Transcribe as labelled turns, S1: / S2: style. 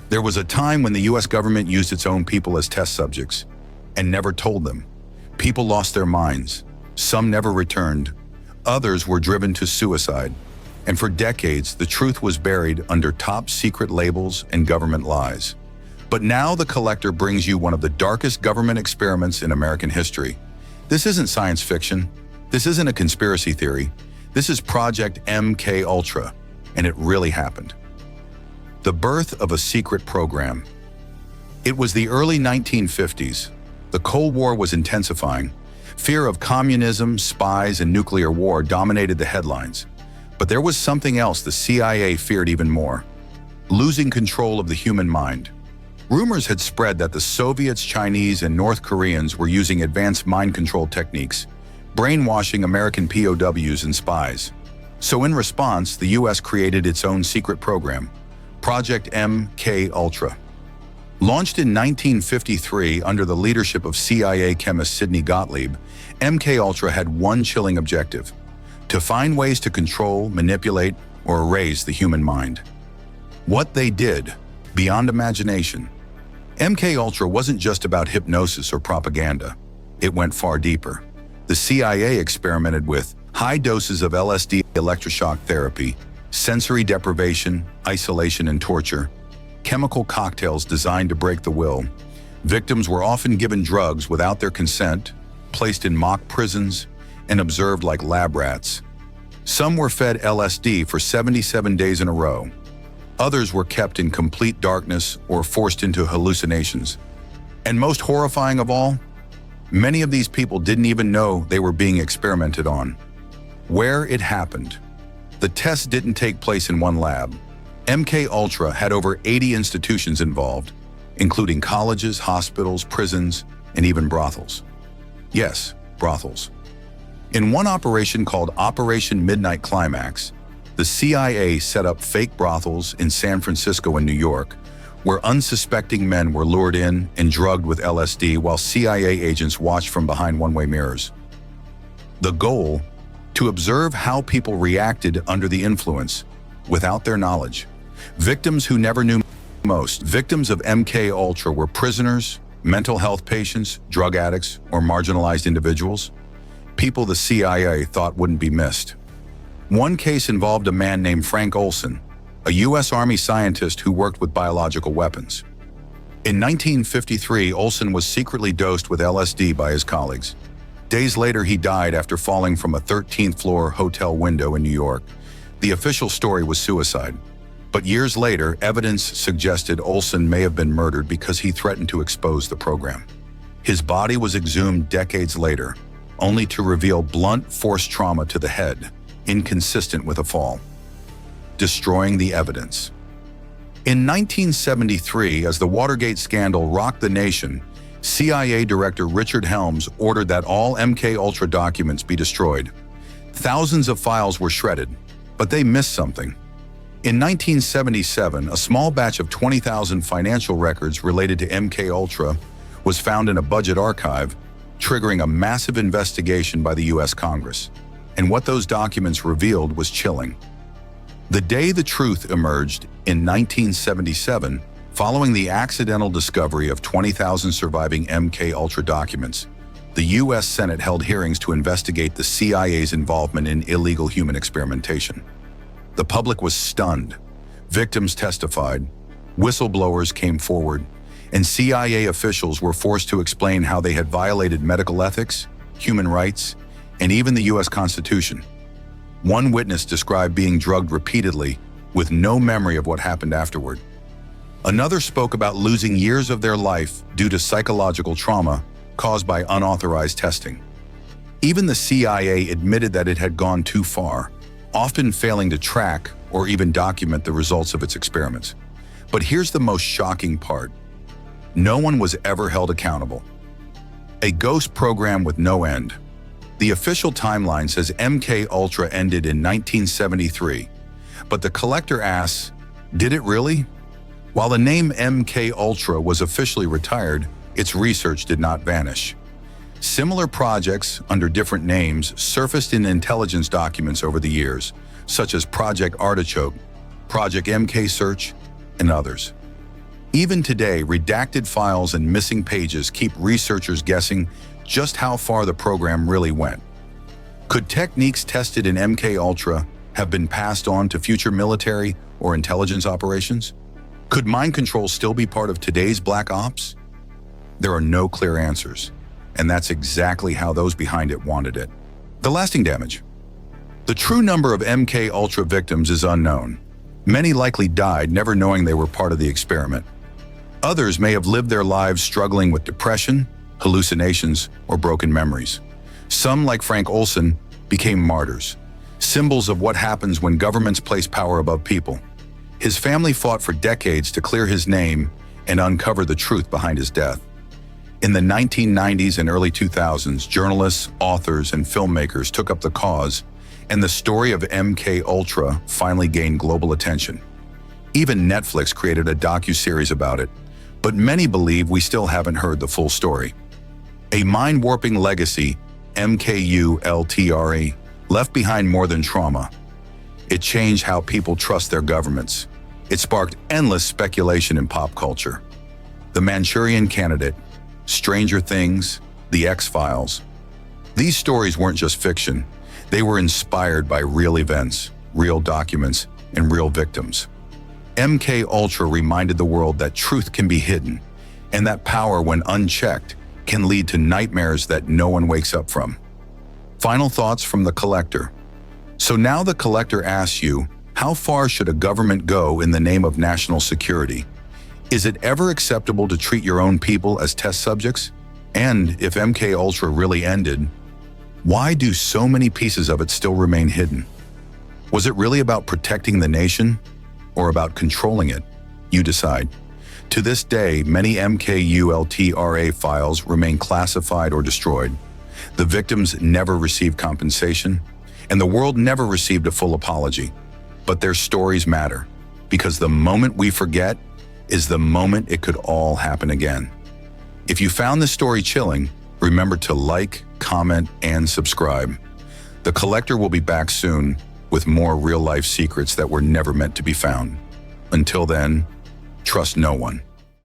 S1: There was a time when the US government used its own people as test subjects and never told them. People lost their minds. Some never returned. Others were driven to suicide. And for decades, the truth was buried under top secret labels and government lies. But now the Collector brings you one of the darkest government experiments in American history. This isn't science fiction. This isn't a conspiracy theory. This is Project MK Ultra, and it really happened. The birth of a secret program. It was the early 1950s. The Cold War was intensifying. Fear of communism, spies, and nuclear war dominated the headlines. But there was something else the CIA feared even more: losing control of the human mind. Rumors had spread that the Soviets, Chinese, and North Koreans were using advanced mind control techniques, brainwashing American POWs and spies. So in response, the US created its own secret program, Project MK Ultra. Launched in 1953 under the leadership of CIA chemist Sidney Gottlieb, MK Ultra had one chilling objective: to find ways to control, manipulate, or erase the human mind. What they did, beyond imagination. MK Ultra wasn't just about hypnosis or propaganda. It went far deeper. The CIA experimented with high doses of LSD, electroshock therapy, sensory deprivation, isolation, and torture, chemical cocktails designed to break the will. Victims were often given drugs without their consent, placed in mock prisons, and observed like lab rats. Some were fed LSD for 77 days in a row. Others were kept in complete darkness or forced into hallucinations. And most horrifying of all, many of these people didn't even know they were being experimented on. Where it happened. The tests didn't take place in one lab. MK Ultra had over 80 institutions involved, including colleges, hospitals, prisons, and even brothels. Yes, brothels. In one operation called Operation Midnight Climax, the CIA set up fake brothels in San Francisco and New York, where unsuspecting men were lured in and drugged with LSD while CIA agents watched from behind one-way mirrors. The goal? To observe how people reacted under the influence, without their knowledge. Victims who never knew. Most victims of MK Ultra were prisoners, mental health patients, drug addicts, or marginalized individuals. People the CIA thought wouldn't be missed. One case involved a man named Frank Olson, a U.S. Army scientist who worked with biological weapons. In 1953, Olson was secretly dosed with LSD by his colleagues. Days later, he died after falling from a 13th-floor hotel window in New York. The official story was suicide. But years later, evidence suggested Olson may have been murdered because he threatened to expose the program. His body was exhumed decades later, only to reveal blunt force trauma to the head, inconsistent with a fall, destroying the evidence. In 1973, as the Watergate scandal rocked the nation, CIA Director Richard Helms ordered that all MK Ultra documents be destroyed. Thousands of files were shredded, but they missed something. In 1977, a small batch of 20,000 financial records related to MK Ultra was found in a budget archive, triggering a massive investigation by the US Congress. And what those documents revealed was chilling. The day the truth emerged in 1977, following the accidental discovery of 20,000 surviving MK Ultra documents, the US Senate held hearings to investigate the CIA's involvement in illegal human experimentation. The public was stunned. Victims testified, whistleblowers came forward, and CIA officials were forced to explain how they had violated medical ethics, human rights, and even the US Constitution. One witness described being drugged repeatedly with no memory of what happened afterward. Another spoke about losing years of their life due to psychological trauma caused by unauthorized testing. Even the CIA admitted that it had gone too far, often failing to track or even document the results of its experiments. But here's the most shocking part. No one was ever held accountable. A ghost program with no end. The official timeline says MK Ultra ended in 1973, but the Collector asks, did it really? While the name MK Ultra was officially retired, its research did not vanish. Similar projects under different names surfaced in intelligence documents over the years, such as Project Artichoke, Project MK Search, and others. Even today, redacted files and missing pages keep researchers guessing just how far the program really went. Could techniques tested in MKUltra have been passed on to future military or intelligence operations? Could mind control still be part of today's Black Ops? There are no clear answers, and that's exactly how those behind it wanted it. The lasting damage. The true number of MKUltra victims is unknown. Many likely died never knowing they were part of the experiment. Others may have lived their lives struggling with depression, hallucinations, or broken memories. Some, like Frank Olson, became martyrs, symbols of what happens when governments place power above people. His family fought for decades to clear his name and uncover the truth behind his death. In the 1990s and early 2000s, journalists, authors, and filmmakers took up the cause, and the story of MKUltra finally gained global attention. Even Netflix created a docu-series about it, but many believe we still haven't heard the full story. A mind-warping legacy, MKUltra, left behind more than trauma. It changed how people trust their governments. It sparked endless speculation in pop culture. The Manchurian Candidate, Stranger Things, The X-Files. These stories weren't just fiction. They were inspired by real events, real documents, and real victims. MKUltra reminded the world that truth can be hidden, and that power, when unchecked, can lead to nightmares that no one wakes up from. Final thoughts from the collector. So now the collector asks you, how far should a government go in the name of national security? Is it ever acceptable to treat your own people as test subjects? And if MKUltra really ended, why do so many pieces of it still remain hidden? Was it really about protecting the nation or about controlling it? You decide. To this day, many MKUltra files remain classified or destroyed. The victims never received compensation, and the world never received a full apology. But their stories matter, because the moment we forget is the moment it could all happen again. If you found this story chilling, remember to like, comment, and subscribe. The Collector will be back soon with more real-life secrets that were never meant to be found. Until then, trust no one.